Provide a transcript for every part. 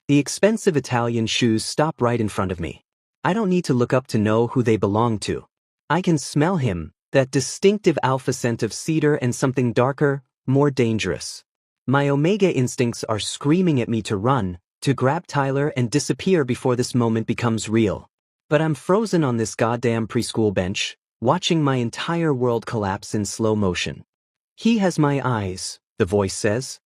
The expensive Italian shoes stop right in front of me. I don't need to look up to know who they belong to. I can smell him, that distinctive alpha scent of cedar and something darker, more dangerous. My omega instincts are screaming at me to run, to grab Tyler and disappear before this moment becomes real. But I'm frozen on this goddamn preschool bench, watching my entire world collapse in slow motion. He has my eyes, the voice says.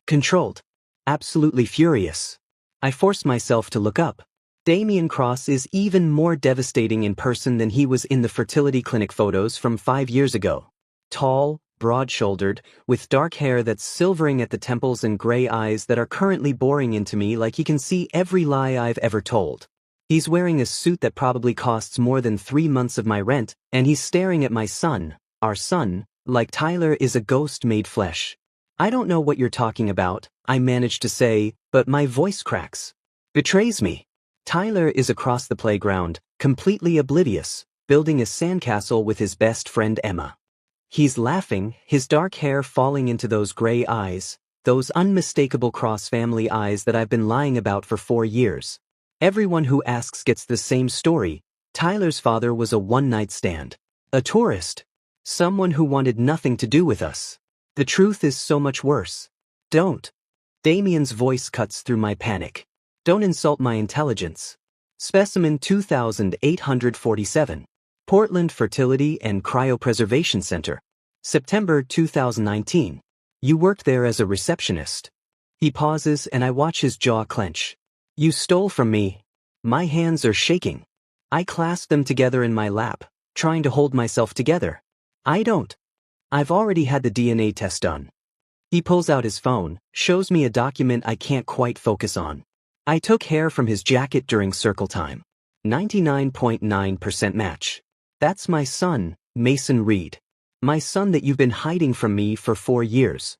Controlled. Absolutely furious. I force myself to look up. Damian Cross is even more devastating in person than he was in the fertility clinic photos from 5 years ago. Tall, broad-shouldered, with dark hair that's silvering at the temples and gray eyes that are currently boring into me like he can see every lie I've ever told. He's wearing a suit that probably costs more than 3 months of my rent, and he's staring at my son, our son, like Tyler is a ghost made flesh. I don't know what you're talking about, I manage to say, but my voice cracks. Betrays me. Tyler is across the playground, completely oblivious, building a sandcastle with his best friend Emma. He's laughing, his dark hair falling into those gray eyes, those unmistakable Cross family eyes that I've been lying about for 4 years. Everyone who asks gets the same story. Tyler's father was a one-night stand. A tourist. Someone who wanted nothing to do with us. The truth is so much worse. Don't. Damian's voice cuts through my panic. Don't insult my intelligence. Specimen 2847. Portland Fertility and Cryopreservation Center. September 2019. You worked there as a receptionist. He pauses and I watch his jaw clench. You stole from me. My hands are shaking. I clasp them together in my lap, trying to hold myself together. I don't. I've already had the DNA test done. He pulls out his phone, shows me a document I can't quite focus on. I took hair from his jacket during circle time. 99.9% match. That's my son, Mason Reed. My son that you've been hiding from me for 4 years.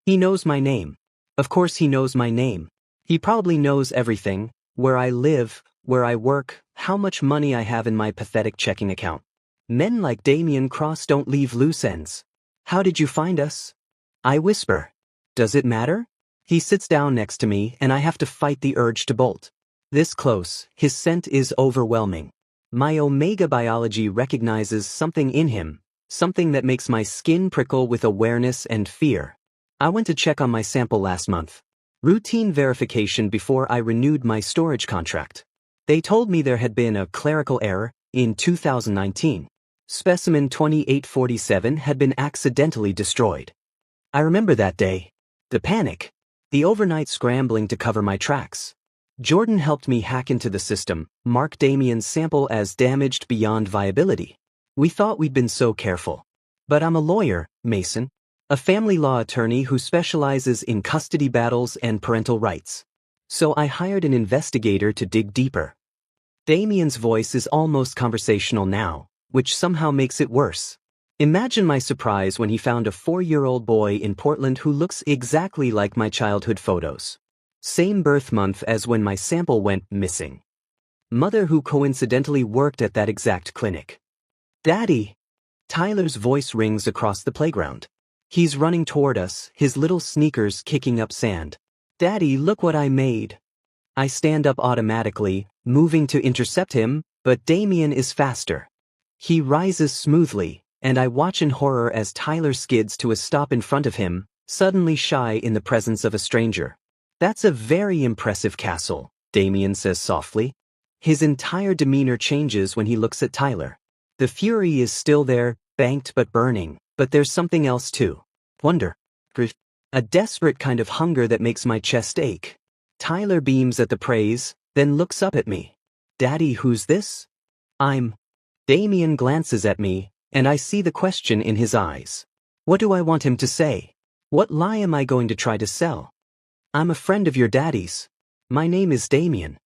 He knows my name. Of course he knows my name. He probably knows everything, where I live, where I work, how much money I have in my pathetic checking account. Men like Damian Cross don't leave loose ends. How did you find us? I whisper. Does it matter? He sits down next to me and I have to fight the urge to bolt. This close, his scent is overwhelming. My omega biology recognizes something in him, something that makes my skin prickle with awareness and fear. I went to check on my sample last month. Routine verification before I renewed my storage contract. They told me there had been a clerical error in 2019. Specimen 2847 had been accidentally destroyed. I remember that day. The panic. The overnight scrambling to cover my tracks. Jordan helped me hack into the system, mark Damian's sample as damaged beyond viability. We thought we'd been so careful. But I'm a lawyer, Mason. A family law attorney who specializes in custody battles and parental rights. So I hired an investigator to dig deeper. Damian's voice is almost conversational now, which somehow makes it worse. Imagine my surprise when he found a 4-year-old boy in Portland who looks exactly like my childhood photos. Same birth month as when my sample went missing. Mother who coincidentally worked at that exact clinic. Daddy! Tyler's voice rings across the playground. He's running toward us, his little sneakers kicking up sand. Daddy, look what I made. I stand up automatically, moving to intercept him, but Damian is faster. He rises smoothly, and I watch in horror as Tyler skids to a stop in front of him, suddenly shy in the presence of a stranger. That's a very impressive castle, Damian says softly. His entire demeanor changes when he looks at Tyler. The fury is still there, banked but burning, but there's something else too. Wonder. A desperate kind of hunger that makes my chest ache. Tyler beams at the praise, then looks up at me. Daddy, who's this? Damian glances at me, and I see the question in his eyes. What do I want him to say? What lie am I going to try to sell? I'm a friend of your daddy's. My name is Damian.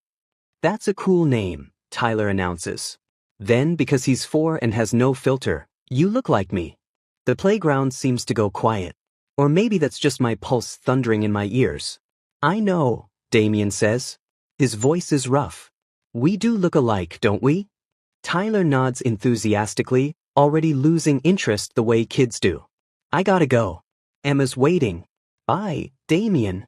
That's a cool name, Tyler announces. Then, because he's 4 and has no filter, you look like me. The playground seems to go quiet. Or maybe that's just my pulse thundering in my ears. I know, Damian says. His voice is rough. We do look alike, don't we? Tyler nods enthusiastically, already losing interest the way kids do. I gotta go. Emma's waiting. Bye, Damian.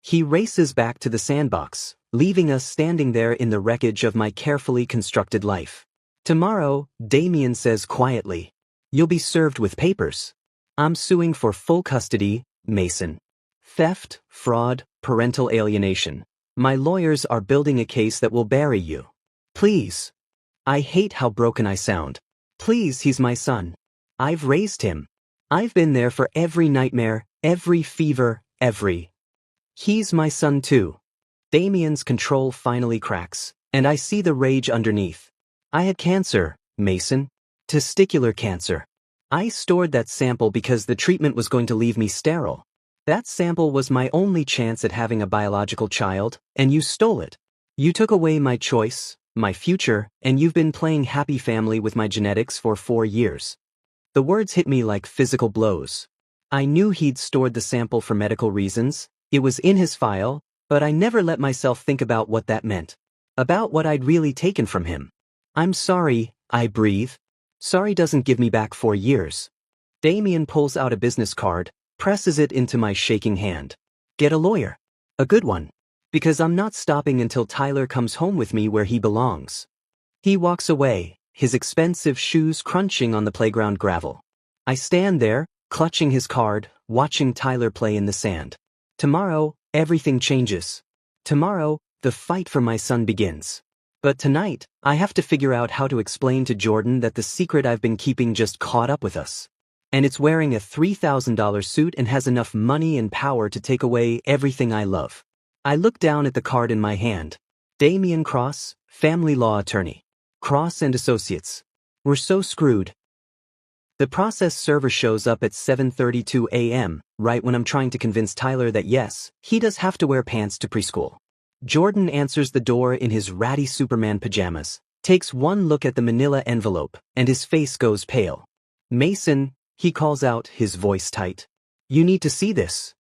He races back to the sandbox, leaving us standing there in the wreckage of my carefully constructed life. Tomorrow, Damien says quietly, "You'll be served with papers. I'm suing for full custody, Mason. Theft, fraud, parental alienation. My lawyers are building a case that will bury you. Please." I hate how broken I sound. Please, he's my son. I've raised him. I've been there for every nightmare, every fever, every. He's my son too. Damien's control finally cracks, and I see the rage underneath. I had cancer, Mason. Testicular cancer. I stored that sample because the treatment was going to leave me sterile. That sample was my only chance at having a biological child, and you stole it. You took away my choice, my future, and you've been playing happy family with my genetics for 4 years. The words hit me like physical blows. I knew he'd stored the sample for medical reasons, it was in his file, but I never let myself think about what that meant. About what I'd really taken from him. I'm sorry, I breathe. Sorry doesn't give me back 4 years. Damien pulls out a business card, presses it into my shaking hand. Get a lawyer. A good one. Because I'm not stopping until Tyler comes home with me where he belongs. He walks away, his expensive shoes crunching on the playground gravel. I stand there, clutching his card, watching Tyler play in the sand. Tomorrow, everything changes. Tomorrow, the fight for my son begins. But tonight, I have to figure out how to explain to Jordan that the secret I've been keeping just caught up with us. And it's wearing a $3,000 suit and has enough money and power to take away everything I love. I look down at the card in my hand. Damien Cross, family law attorney. Cross and Associates. We're so screwed. The process server shows up at 7:32 a.m., right when I'm trying to convince Tyler that yes, he does have to wear pants to preschool. Jordan answers the door in his ratty Superman pajamas, takes one look at the manila envelope, and his face goes pale. Mason, he calls out, his voice tight. You need to see this.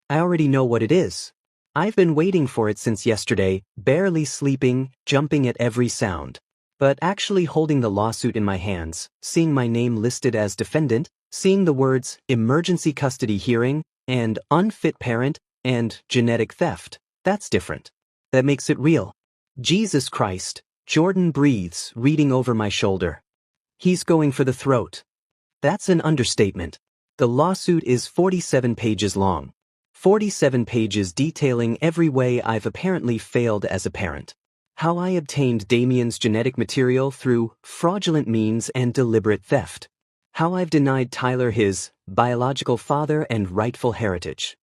I already know what it is. I've been waiting for it since yesterday, barely sleeping, jumping at every sound. But actually holding the lawsuit in my hands, seeing my name listed as defendant, seeing the words emergency custody hearing, and unfit parent, and genetic theft, that's different. That makes it real. Jesus Christ, Jordan breathes, reading over my shoulder. He's going for the throat. That's an understatement. The lawsuit is 47 pages long. 47 pages detailing every way I've apparently failed as a parent. How I obtained Damien's genetic material through fraudulent means and deliberate theft. How I've denied Tyler his biological father and rightful heritage.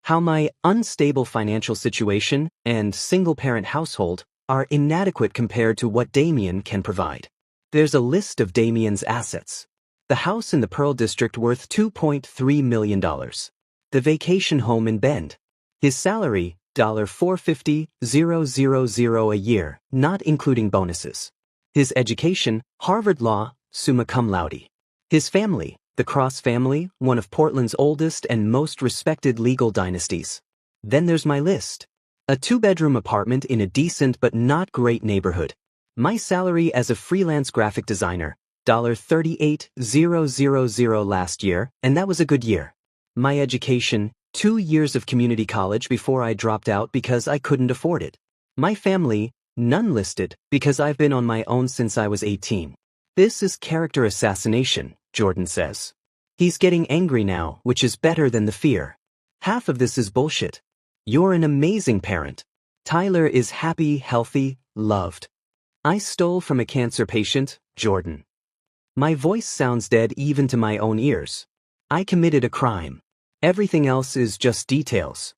How my unstable financial situation and single-parent household are inadequate compared to what Damien can provide. There's a list of Damien's assets. The house in the Pearl District worth $2.3 million. The vacation home in Bend. His salary, $450,000 a year, not including bonuses. His education, Harvard Law, summa cum laude. His family, the Cross family, one of Portland's oldest and most respected legal dynasties. Then there's my list. A 2-bedroom apartment in a decent but not great neighborhood. My salary as a freelance graphic designer, $38,000 last year, and that was a good year. My education, 2 years of community college before I dropped out because I couldn't afford it. My family, none listed, because I've been on my own since I was 18. This is character assassination, Jordan says. He's getting angry now, which is better than the fear. Half of this is bullshit. You're an amazing parent. Tyler is happy, healthy, loved. I stole from a cancer patient, Jordan. My voice sounds dead even to my own ears. I committed a crime. Everything else is just details.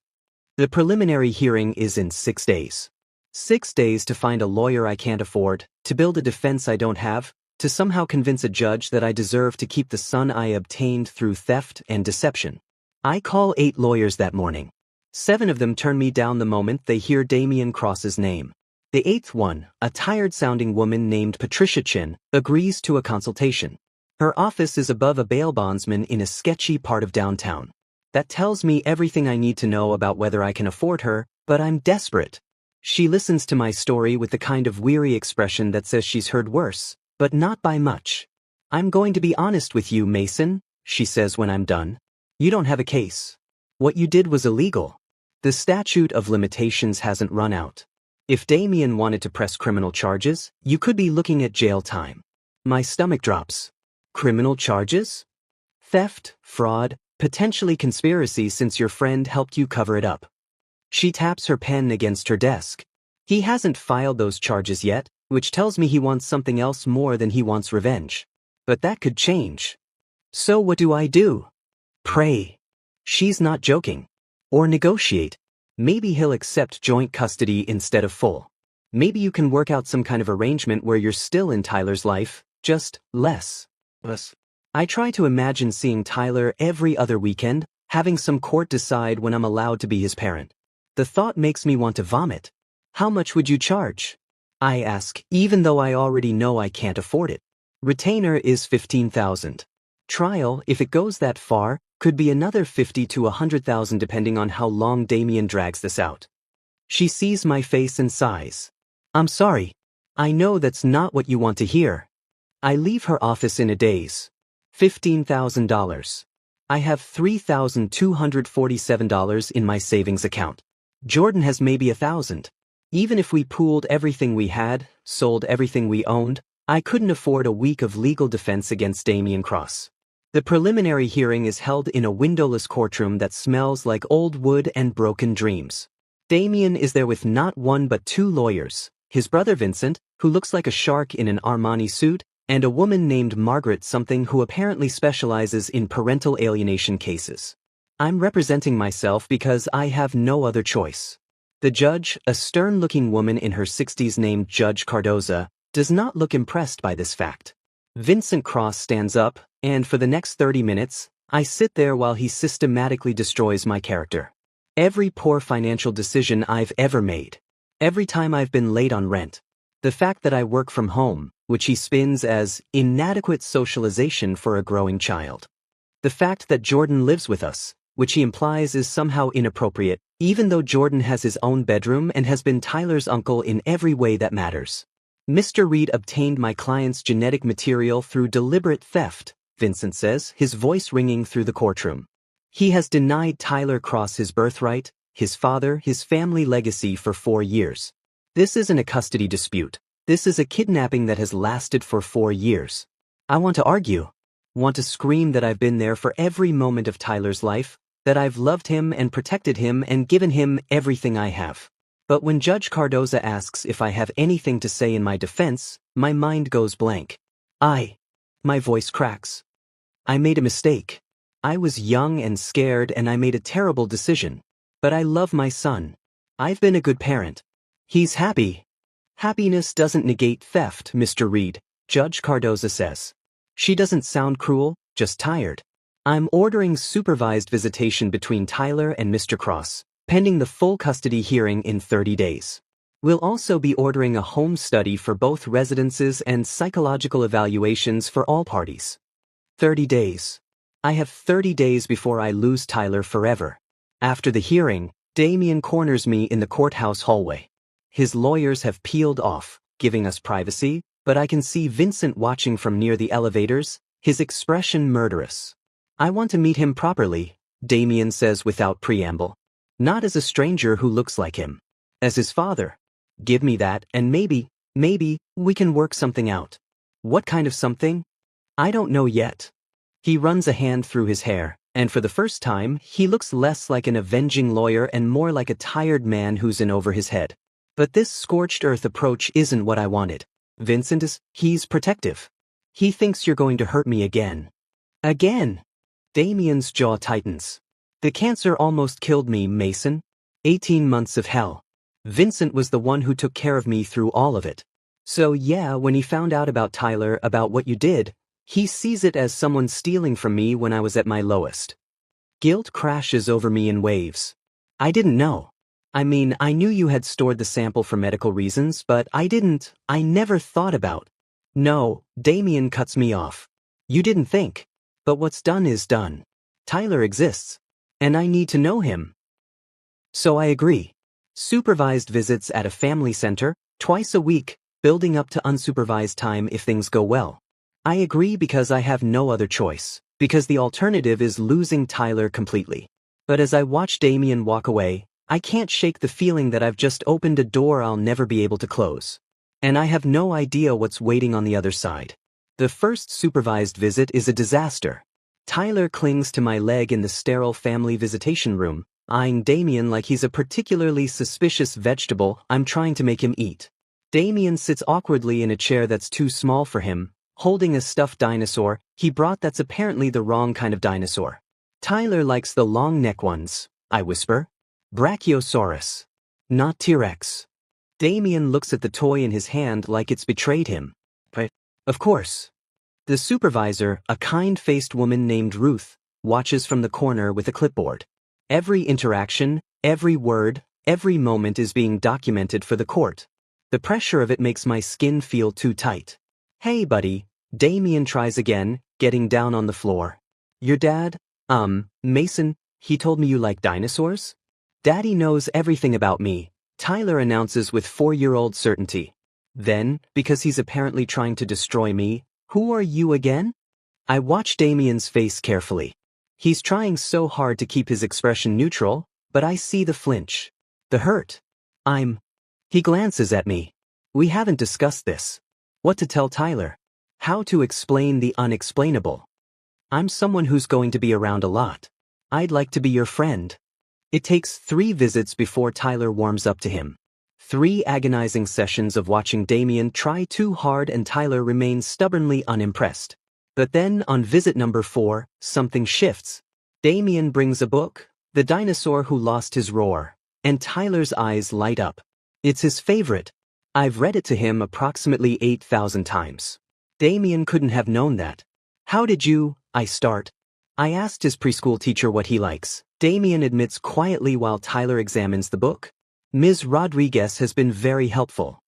The preliminary hearing is in 6 days. 6 days to find a lawyer I can't afford, to build a defense I don't have, to somehow convince a judge that I deserve to keep the son I obtained through theft and deception. I call 8 lawyers that morning. 7 of them turn me down the moment they hear Damien Cross's name. The 8th one, a tired-sounding woman named Patricia Chin, agrees to a consultation. Her office is above a bail bondsman in a sketchy part of downtown. That tells me everything I need to know about whether I can afford her, but I'm desperate. She listens to my story with the kind of weary expression that says she's heard worse, but not by much. I'm going to be honest with you, Mason, she says when I'm done. You don't have a case. What you did was illegal. The statute of limitations hasn't run out. If Damien wanted to press criminal charges, you could be looking at jail time. My stomach drops. Criminal charges? Theft, fraud, potentially conspiracy since your friend helped you cover it up. She taps her pen against her desk. He hasn't filed those charges yet, which tells me he wants something else more than he wants revenge. But that could change. So what do I do? Pray. She's not joking. Or negotiate. Maybe he'll accept joint custody instead of full. Maybe you can work out some kind of arrangement where you're still in Tyler's life, just less. I try to imagine seeing Tyler every other weekend, having some court decide when I'm allowed to be his parent. The thought makes me want to vomit. How much would you charge? I ask, even though I already know I can't afford it. Retainer is $15,000. Trial, if it goes that far, could be another $50,000 to $100,000 depending on how long Damien drags this out. She sees my face and sighs. I'm sorry. I know that's not what you want to hear. I leave her office in a daze. $15,000. I have $3,247 in my savings account. Jordan has maybe $1,000. Even if we pooled everything we had, sold everything we owned, I couldn't afford a week of legal defense against Damien Cross. The preliminary hearing is held in a windowless courtroom that smells like old wood and broken dreams. Damien is there with not one but two lawyers, his brother Vincent, who looks like a shark in an Armani suit, and a woman named Margaret something who apparently specializes in parental alienation cases. I'm representing myself because I have no other choice. The judge, a stern-looking woman in her 60s named Judge Cardoza, does not look impressed by this fact. Vincent Cross stands up, and for the next 30 minutes, I sit there while he systematically destroys my character. Every poor financial decision I've ever made. Every time I've been late on rent. The fact that I work from home, which he spins as inadequate socialization for a growing child. The fact that Jordan lives with us, which he implies is somehow inappropriate, even though Jordan has his own bedroom and has been Tyler's uncle in every way that matters. Mr. Reed obtained my client's genetic material through deliberate theft, Vincent says, his voice ringing through the courtroom. He has denied Tyler Cross his birthright, his father, his family legacy for 4 years. This isn't a custody dispute. This is a kidnapping that has lasted for 4 years. I want to argue. Want to scream that I've been there for every moment of Tyler's life, that I've loved him and protected him and given him everything I have. But when Judge Cardoza asks if I have anything to say in my defense, my mind goes blank. My voice cracks. I made a mistake. I was young and scared and I made a terrible decision. But I love my son. I've been a good parent. He's happy. Happiness doesn't negate theft, Mr. Reed, Judge Cardoza says. She doesn't sound cruel, just tired. I'm ordering supervised visitation between Tyler and Mr. Cross, pending the full custody hearing in 30 days. We'll also be ordering a home study for both residences and psychological evaluations for all parties. 30 days. I have 30 days before I lose Tyler forever. After the hearing, Damien corners me in the courthouse hallway. His lawyers have peeled off, giving us privacy, but I can see Vincent watching from near the elevators, his expression murderous. I want to meet him properly, Damien says without preamble. Not as a stranger who looks like him. As his father. Give me that, and maybe, we can work something out. What kind of something? I don't know yet. He runs a hand through his hair, and for the first time, he looks less like an avenging lawyer and more like a tired man who's in over his head. But this scorched earth approach isn't what I wanted. He's protective. He thinks you're going to hurt me again. Again? Damien's jaw tightens. The cancer almost killed me, Mason. 18 months of hell. Vincent was the one who took care of me through all of it. So yeah, when he found out about Tyler, about what you did, he sees it as someone stealing from me when I was at my lowest. Guilt crashes over me in waves. I didn't know. I mean, I knew you had stored the sample for medical reasons, but I never thought about. No, Damien cuts me off. You didn't think. But what's done is done. Tyler exists. And I need to know him. So I agree. Supervised visits at a family center, twice a week, building up to unsupervised time if things go well. I agree because I have no other choice, because the alternative is losing Tyler completely. But as I watch Damien walk away, I can't shake the feeling that I've just opened a door I'll never be able to close. And I have no idea what's waiting on the other side. The first supervised visit is a disaster. Tyler clings to my leg in the sterile family visitation room, eyeing Damien like he's a particularly suspicious vegetable I'm trying to make him eat. Damien sits awkwardly in a chair that's too small for him, holding a stuffed dinosaur he brought that's apparently the wrong kind of dinosaur. Tyler likes the long neck ones, I whisper. Brachiosaurus. Not T-Rex. Damien looks at the toy in his hand like it's betrayed him. But, of course. The supervisor, a kind-faced woman named Ruth, watches from the corner with a clipboard. Every interaction, every word, every moment is being documented for the court. The pressure of it makes my skin feel too tight. Hey buddy, Damien tries again, getting down on the floor. Your dad? Mason, he told me you like dinosaurs? Daddy knows everything about me, Tyler announces with 4-year-old certainty. Then, because he's apparently trying to destroy me, who are you again? I watch Damien's face carefully. He's trying so hard to keep his expression neutral, but I see the flinch. The hurt. He glances at me. We haven't discussed this. What to tell Tyler? How to explain the unexplainable. I'm someone who's going to be around a lot. I'd like to be your friend. It takes 3 visits before Tyler warms up to him. 3 agonizing sessions of watching Damien try too hard and Tyler remains stubbornly unimpressed. But then, on visit number 4, something shifts. Damien brings a book, The Dinosaur Who Lost His Roar, and Tyler's eyes light up. It's his favorite. I've read it to him approximately 8,000 times. Damien couldn't have known that. How did you, I start. I asked his preschool teacher what he likes. Damien admits quietly while Tyler examines the book. Ms. Rodriguez has been very helpful.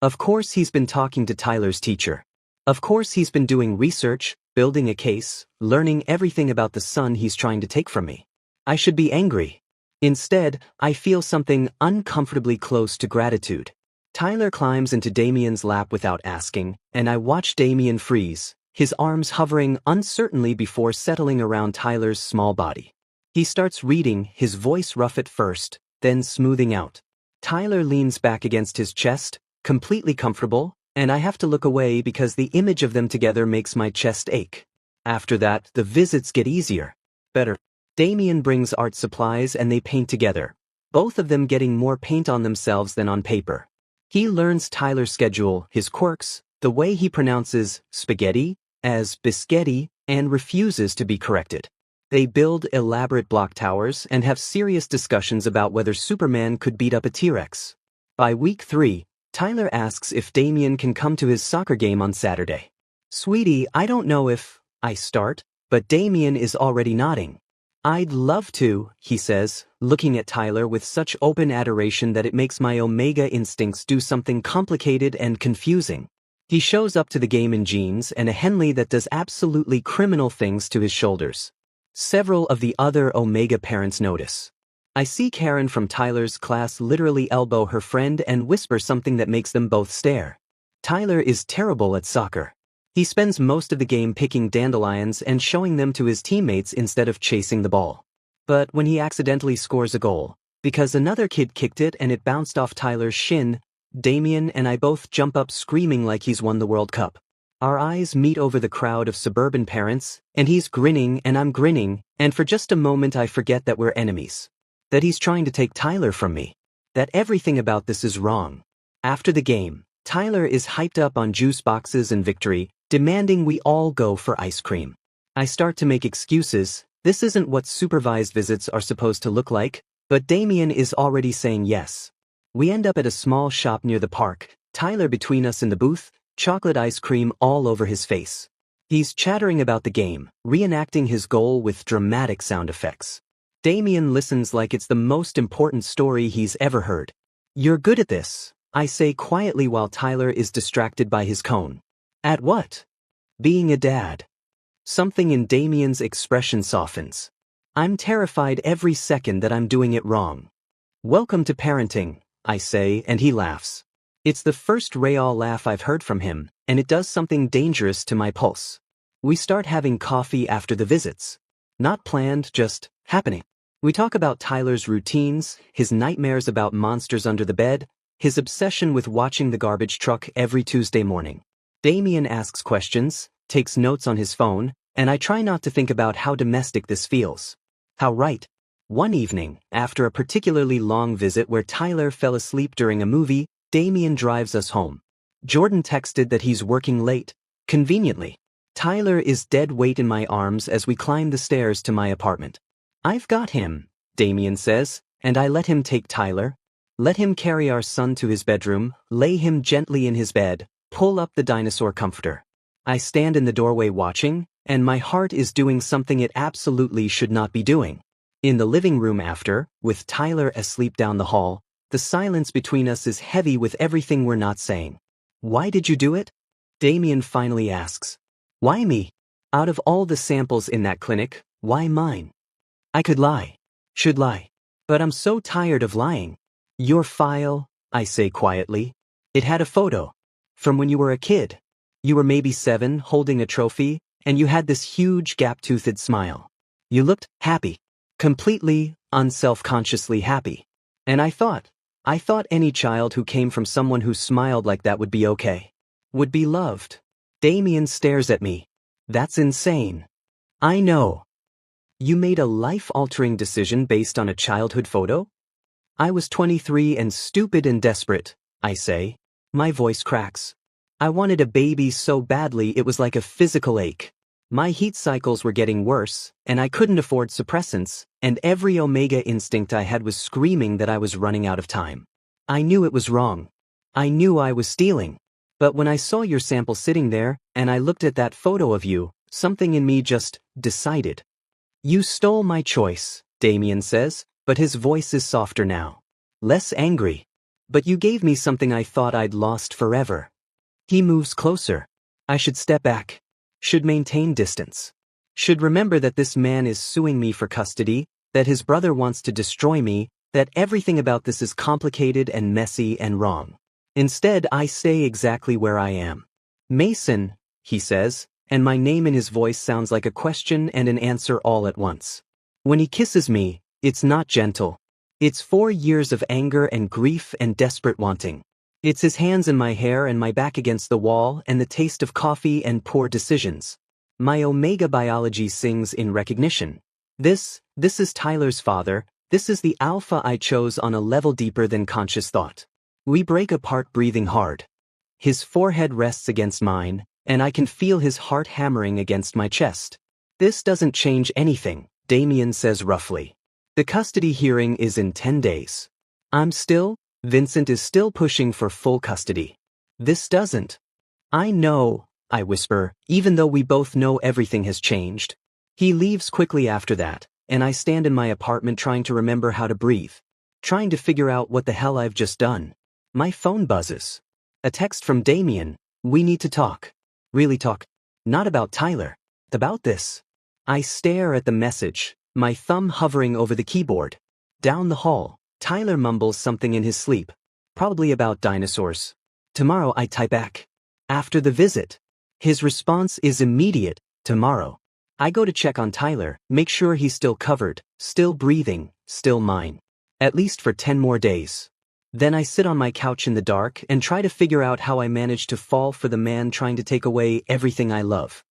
Of course he's been talking to Tyler's teacher. Of course he's been doing research, building a case, learning everything about the son he's trying to take from me. I should be angry. Instead, I feel something uncomfortably close to gratitude. Tyler climbs into Damien's lap without asking, and I watch Damien freeze, his arms hovering uncertainly before settling around Tyler's small body. He starts reading, his voice rough at first, then smoothing out. Tyler leans back against his chest, completely comfortable, and I have to look away because the image of them together makes my chest ache. After that, the visits get easier. Better. Damien brings art supplies and they paint together, both of them getting more paint on themselves than on paper. He learns Tyler's schedule, his quirks, the way he pronounces spaghetti as biscotti, and refuses to be corrected. They build elaborate block towers and have serious discussions about whether Superman could beat up a T-Rex. By week 3, Tyler asks if Damien can come to his soccer game on Saturday. Sweetie, I don't know if, I start, but Damien is already nodding. I'd love to, he says, looking at Tyler with such open adoration that it makes my Omega instincts do something complicated and confusing. He shows up to the game in jeans and a Henley that does absolutely criminal things to his shoulders. Several of the other Omega parents notice. I see Karen from Tyler's class literally elbow her friend and whisper something that makes them both stare. Tyler is terrible at soccer. He spends most of the game picking dandelions and showing them to his teammates instead of chasing the ball. But when he accidentally scores a goal, because another kid kicked it and it bounced off Tyler's shin, Damien and I both jump up screaming like he's won the World Cup. Our eyes meet over the crowd of suburban parents, and he's grinning and I'm grinning, and for just a moment I forget that we're enemies. That he's trying to take Tyler from me. That everything about this is wrong. After the game, Tyler is hyped up on juice boxes and victory, demanding we all go for ice cream. I start to make excuses. This isn't what supervised visits are supposed to look like, but Damien is already saying yes. We end up at a small shop near the park, Tyler between us in the booth, chocolate ice cream all over his face. He's chattering about the game, reenacting his goal with dramatic sound effects. Damien listens like it's the most important story he's ever heard. You're good at this, I say quietly while Tyler is distracted by his cone. At what? Being a dad. Something in Damien's expression softens. I'm terrified every second that I'm doing it wrong. Welcome to parenting, I say, and he laughs. It's the first real laugh I've heard from him, and it does something dangerous to my pulse. We start having coffee after the visits. Not planned, just happening. We talk about Tyler's routines, his nightmares about monsters under the bed, his obsession with watching the garbage truck every Tuesday morning. Damien asks questions, takes notes on his phone, and I try not to think about how domestic this feels. How right. One evening, after a particularly long visit where Tyler fell asleep during a movie, Damien drives us home. Jordan texted that he's working late. Conveniently, Tyler is dead weight in my arms as we climb the stairs to my apartment. "I've got him," Damien says, and I let him take Tyler. Let him carry our son to his bedroom, lay him gently in his bed, pull up the dinosaur comforter. I stand in the doorway watching, and my heart is doing something it absolutely should not be doing. In the living room after, with Tyler asleep down the hall, the silence between us is heavy with everything we're not saying. "Why did you do it?" Damien finally asks. "Why me? Out of all the samples in that clinic, why mine? I could lie. Should lie. But I'm so tired of lying." "Your file," I say quietly. "It had a photo. From when you were a kid. You were maybe 7, holding a trophy, and you had this huge gap-toothed smile. You looked happy. Completely, unself-consciously happy. And I thought any child who came from someone who smiled like that would be okay. Would be loved." Damien stares at me. "That's insane." "I know." "You made a life-altering decision based on a childhood photo?" "I was 23 and stupid and desperate," I say. My voice cracks. "I wanted a baby so badly it was like a physical ache. My heat cycles were getting worse, and I couldn't afford suppressants, and every omega instinct I had was screaming that I was running out of time. I knew it was wrong. I knew I was stealing. But when I saw your sample sitting there, and I looked at that photo of you, something in me just decided." "You stole my choice," Damien says, but his voice is softer now. Less angry. "But you gave me something I thought I'd lost forever." He moves closer. I should step back. Should maintain distance. Should remember that this man is suing me for custody, that his brother wants to destroy me, that everything about this is complicated and messy and wrong. Instead, I stay exactly where I am. "Mason," he says, and my name in his voice sounds like a question and an answer all at once. When he kisses me, it's not gentle. It's 4 years of anger and grief and desperate wanting. It's his hands in my hair and my back against the wall and the taste of coffee and poor decisions. My omega biology sings in recognition. This is Tyler's father. This is the alpha I chose on a level deeper than conscious thought. We break apart breathing hard. His forehead rests against mine, and I can feel his heart hammering against my chest. "This doesn't change anything," Damien says roughly. "The custody hearing is in 10 days. Vincent is still pushing for full custody. This doesn't." "I know," I whisper, even though we both know everything has changed. He leaves quickly after that, and I stand in my apartment trying to remember how to breathe. Trying to figure out what the hell I've just done. My phone buzzes. A text from Damien. "We need to talk." Really talk. Not about Tyler. About this. I stare at the message, my thumb hovering over the keyboard. Down the hall, Tyler mumbles something in his sleep. Probably about dinosaurs. Tomorrow, I type back. After the visit. His response is immediate. Tomorrow. I go to check on Tyler, make sure he's still covered, still breathing, still mine. At least for 10 more days. Then I sit on my couch in the dark and try to figure out how I managed to fall for the man trying to take away everything I love.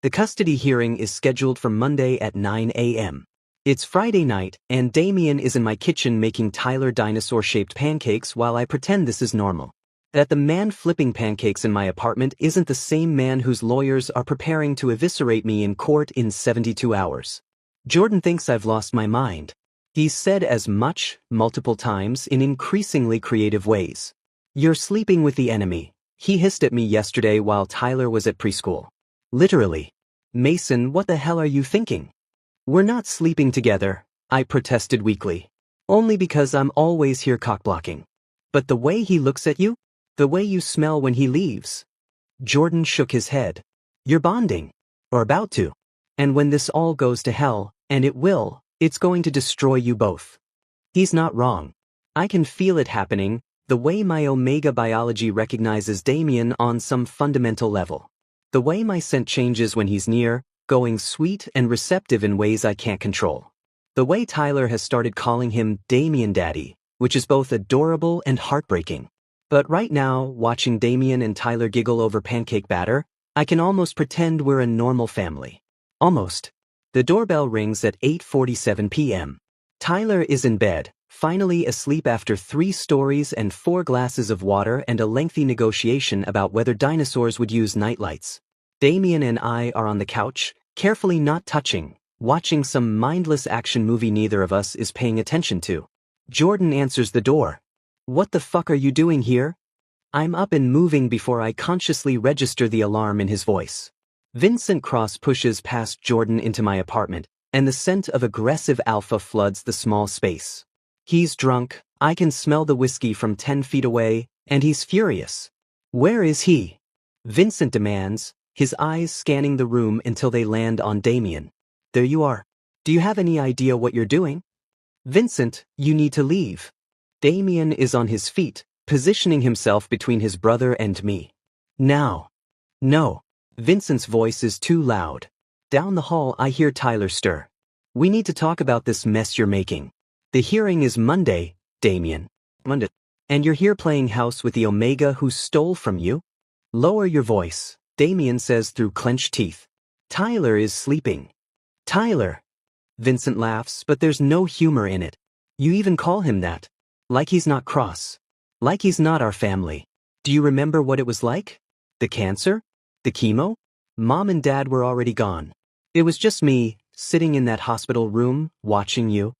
The custody hearing is scheduled for Monday at 9 a.m. It's Friday night, and Damien is in my kitchen making Tyler dinosaur-shaped pancakes while I pretend this is normal. That the man flipping pancakes in my apartment isn't the same man whose lawyers are preparing to eviscerate me in court in 72 hours. Jordan thinks I've lost my mind. He's said as much, multiple times, in increasingly creative ways. "You're sleeping with the enemy," he hissed at me yesterday while Tyler was at preschool. Literally. "Mason, what the hell are you thinking?" "We're not sleeping together," I protested weakly. "Only because I'm always here cockblocking. But the way he looks at you? The way you smell when he leaves?" Jordan shook his head. "You're bonding. Or about to. And when this all goes to hell, and it will, it's going to destroy you both." He's not wrong. I can feel it happening, the way my omega biology recognizes Damien on some fundamental level. The way my scent changes when he's near, going sweet and receptive in ways I can't control. The way Tyler has started calling him Damien Daddy, which is both adorable and heartbreaking. But right now, watching Damien and Tyler giggle over pancake batter, I can almost pretend we're a normal family. Almost. The doorbell rings at 8:47 p.m. Tyler is in bed, finally asleep after 3 stories and 4 glasses of water and a lengthy negotiation about whether dinosaurs would use nightlights. Damien and I are on the couch, carefully not touching, watching some mindless action movie neither of us is paying attention to. Jordan answers the door. "What the fuck are you doing here?" I'm up and moving before I consciously register the alarm in his voice. Vincent Cross pushes past Jordan into my apartment, and the scent of aggressive alpha floods the small space. He's drunk, I can smell the whiskey from 10 feet away, and he's furious. "Where is he?" Vincent demands, his eyes scanning the room until they land on Damien. "There you are. Do you have any idea what you're doing?" "Vincent, you need to leave." Damien is on his feet, positioning himself between his brother and me. "Now." "No." Vincent's voice is too loud. Down the hall I hear Tyler stir. "We need to talk about this mess you're making. The hearing is Monday, Damien." "Monday. And you're here playing house with the Omega who stole from you?" "Lower your voice," Damien says through clenched teeth. "Tyler is sleeping." "Tyler." Vincent laughs, but there's no humor in it. "You even call him that. Like he's not Cross. Like he's not our family. Do you remember what it was like? The cancer? The chemo? Mom and Dad were already gone. It was just me, sitting in that hospital room, watching you."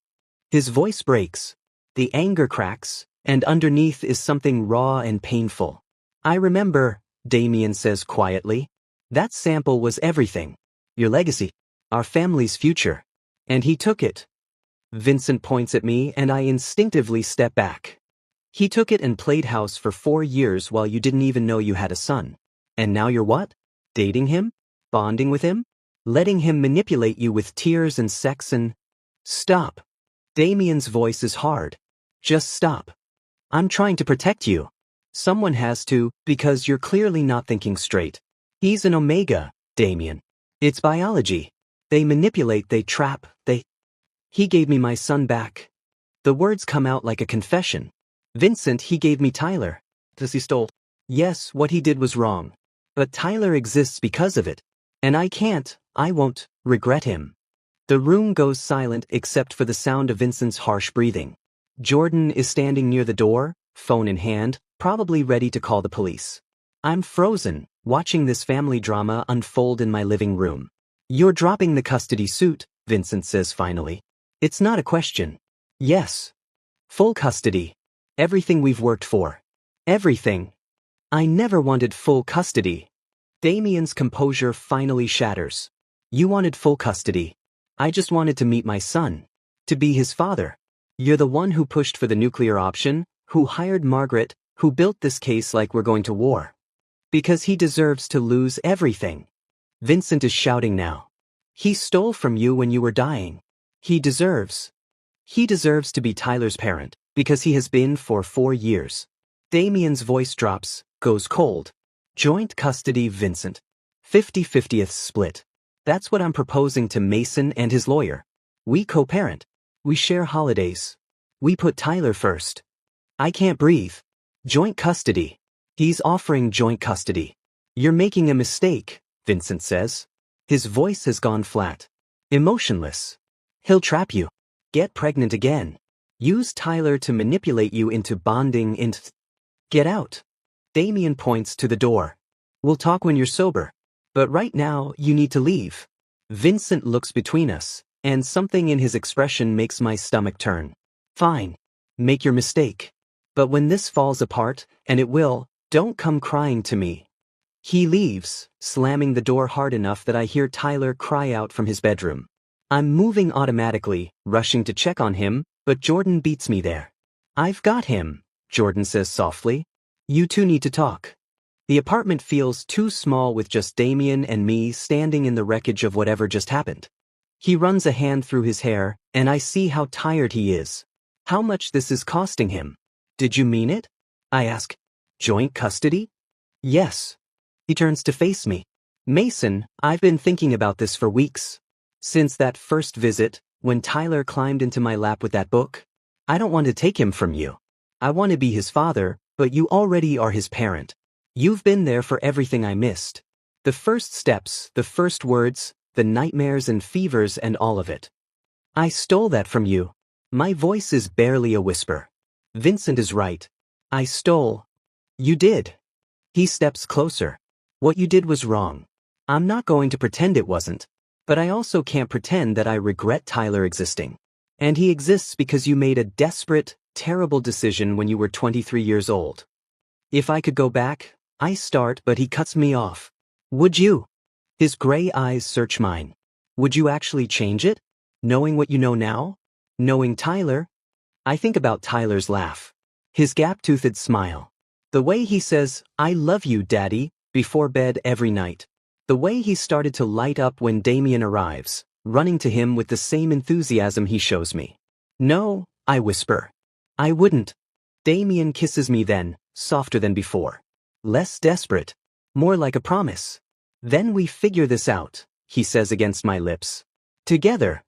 His voice breaks. The anger cracks, and underneath is something raw and painful. "I remember," Damien says quietly. "That sample was everything. Your legacy. Our family's future. And he took it." Vincent points at me and I instinctively step back. "He took it and played house for 4 years while you didn't even know you had a son. And now you're what? Dating him? Bonding with him? Letting him manipulate you with tears and sex and—" "Stop." Damien's voice is hard. "Just stop. I'm trying to protect you. Someone has to, because you're clearly not thinking straight. He's an Omega, Damien. It's biology. They manipulate, they trap, He gave me my son back." The words come out like a confession. "Vincent, he gave me Tyler." "Does he stole?" "Yes, what he did was wrong. But Tyler exists because of it. And I won't, regret him." The room goes silent except for the sound of Vincent's harsh breathing. Jordan is standing near the door, phone in hand, probably ready to call the police. I'm frozen, watching this family drama unfold in my living room. "You're dropping the custody suit," Vincent says finally. "It's not a question." "Yes. Full custody. Everything we've worked for. Everything." "I never wanted full custody." Damien's composure finally shatters. "You wanted full custody. I just wanted to meet my son. To be his father. You're the one who pushed for the nuclear option, who hired Margaret, who built this case like we're going to war. Because he deserves to lose everything." Vincent is shouting now. "He stole from you when you were dying. He deserves to be Tyler's parent, because he has been for 4 years." Damien's voice drops, goes cold. "Joint custody, Vincent. 50-50th split. That's what I'm proposing to Mason and his lawyer. We co-parent. We share holidays. We put Tyler first." "I can't breathe." "Joint custody." He's offering joint custody. "You're making a mistake," Vincent says. His voice has gone flat. Emotionless. "He'll trap you. Get pregnant again. Use Tyler to manipulate you into bonding into— Get out." Damien points to the door. "We'll talk when you're sober. But right now, you need to leave." Vincent looks between us, and something in his expression makes my stomach turn. "Fine. Make your mistake. But when this falls apart, and it will, don't come crying to me." He leaves, slamming the door hard enough that I hear Tyler cry out from his bedroom. I'm moving automatically, rushing to check on him, but Jordan beats me there. "I've got him," Jordan says softly. "You two need to talk." The apartment feels too small with just Damien and me standing in the wreckage of whatever just happened. He runs a hand through his hair, and I see how tired he is. How much this is costing him. "Did you mean it?" I ask. "Joint custody?" "Yes." He turns to face me. "Mason, I've been thinking about this for weeks. Since that first visit, when Tyler climbed into my lap with that book. I don't want to take him from you. I want to be his father, but you already are his parent. You've been there for everything I missed. The first steps, the first words, the nightmares and fevers and all of it. I stole that from you. My voice is barely a whisper. Vincent is right. I stole. You did. He steps closer. What you did was wrong. I'm not going to pretend it wasn't. But I also can't pretend that I regret Tyler existing. And he exists because you made a desperate, terrible decision when you were 23 years old. If I could go back, I start, but he cuts me off. Would you? His gray eyes search mine. Would you actually change it? Knowing what you know now? Knowing Tyler? I think about Tyler's laugh. His gap-toothed smile. The way he says, I love you, Daddy, before bed every night. The way he started to light up when Damien arrives, running to him with the same enthusiasm he shows me. No, I whisper. I wouldn't. Damien kisses me then, softer than before. Less desperate. More like a promise. Then we figure this out, he says against my lips. Together.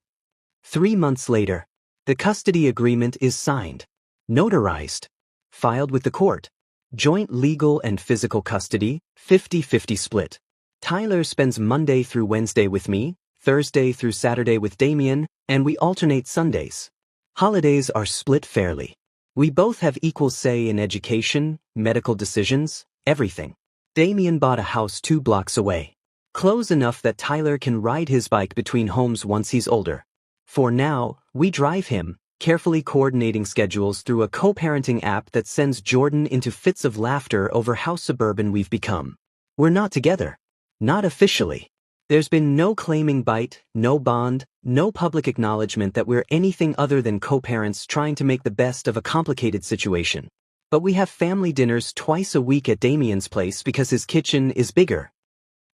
3 months later, the custody agreement is signed. Notarized. Filed with the court. Joint legal and physical custody, 50-50 split. Tyler spends Monday through Wednesday with me, Thursday through Saturday with Damien, and we alternate Sundays. Holidays are split fairly. We both have equal say in education, medical decisions, everything. Damien bought a house 2 blocks away. Close enough that Tyler can ride his bike between homes once he's older. For now, we drive him, carefully coordinating schedules through a co-parenting app that sends Jordan into fits of laughter over how suburban we've become. We're not together. Not officially. There's been no claiming bite, no bond, no public acknowledgement that we're anything other than co-parents trying to make the best of a complicated situation. But we have family dinners twice a week at Damien's place because his kitchen is bigger.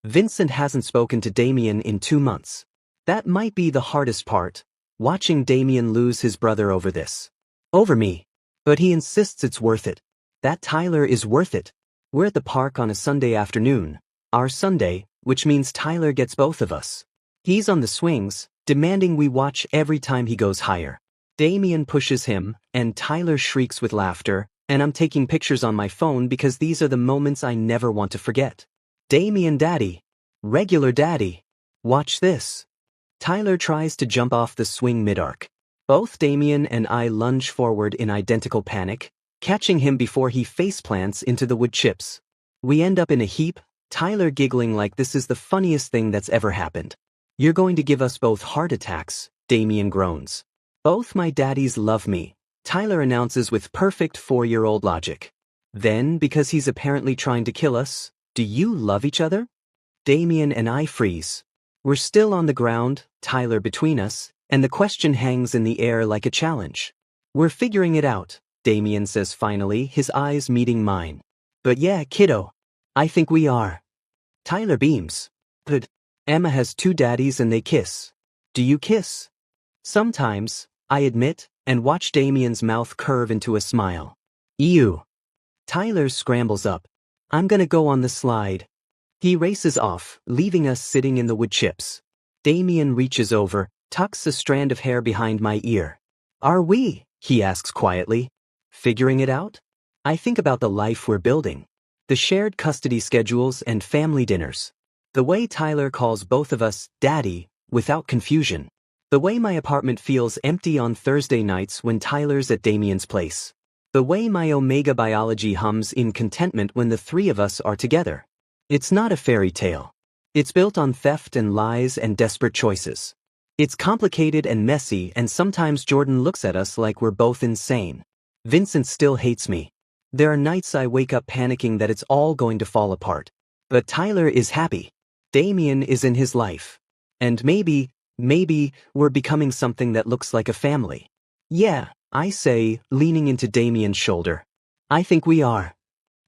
Vincent hasn't spoken to Damien in 2 months. That might be the hardest part, watching Damien lose his brother over this. Over me. But he insists it's worth it. That Tyler is worth it. We're at the park on a Sunday afternoon. Our Sunday, which means Tyler gets both of us. He's on the swings, demanding we watch every time he goes higher. Damien pushes him, and Tyler shrieks with laughter, and I'm taking pictures on my phone because these are the moments I never want to forget. Damien Daddy. Regular Daddy. Watch this. Tyler tries to jump off the swing mid-arc. Both Damien and I lunge forward in identical panic, catching him before he faceplants into the wood chips. We end up in a heap, Tyler giggling like this is the funniest thing that's ever happened. You're going to give us both heart attacks, Damien groans. Both my daddies love me, Tyler announces with perfect 4-year-old logic. Then, because he's apparently trying to kill us, do you love each other? Damien and I freeze. We're still on the ground, Tyler between us, and the question hangs in the air like a challenge. We're figuring it out, Damien says finally, his eyes meeting mine. But yeah, kiddo. I think we are. Tyler beams. But Emma has 2 daddies and they kiss. Do you kiss? Sometimes, I admit, and watch Damien's mouth curve into a smile. Ew. Tyler scrambles up. I'm gonna go on the slide. He races off, leaving us sitting in the wood chips. Damien reaches over, tucks a strand of hair behind my ear. Are we? He asks quietly. Figuring it out? I think about the life we're building. The shared custody schedules and family dinners. The way Tyler calls both of us Daddy, without confusion. The way my apartment feels empty on Thursday nights when Tyler's at Damien's place. The way my omega biology hums in contentment when the 3 of us are together. It's not a fairy tale. It's built on theft and lies and desperate choices. It's complicated and messy, and sometimes Jordan looks at us like we're both insane. Vincent still hates me. There are nights I wake up panicking that it's all going to fall apart. But Tyler is happy. Damien is in his life. And maybe we're becoming something that looks like a family. Yeah, I say, leaning into Damien's shoulder. I think we are.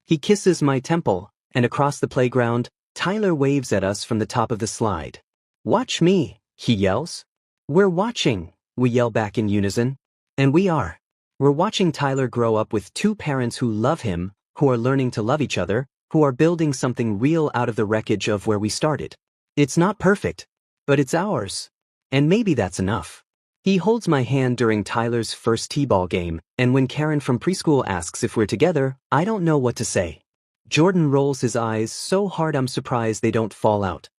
He kisses my temple, and across the playground, Tyler waves at us from the top of the slide. Watch me, he yells. We're watching, we yell back in unison. And we are. We're watching Tyler grow up with 2 parents who love him, who are learning to love each other, who are building something real out of the wreckage of where we started. It's not perfect, but it's ours. And maybe that's enough. He holds my hand during Tyler's first t-ball game, and when Karen from preschool asks if we're together, I don't know what to say. Jordan rolls his eyes so hard I'm surprised they don't fall out.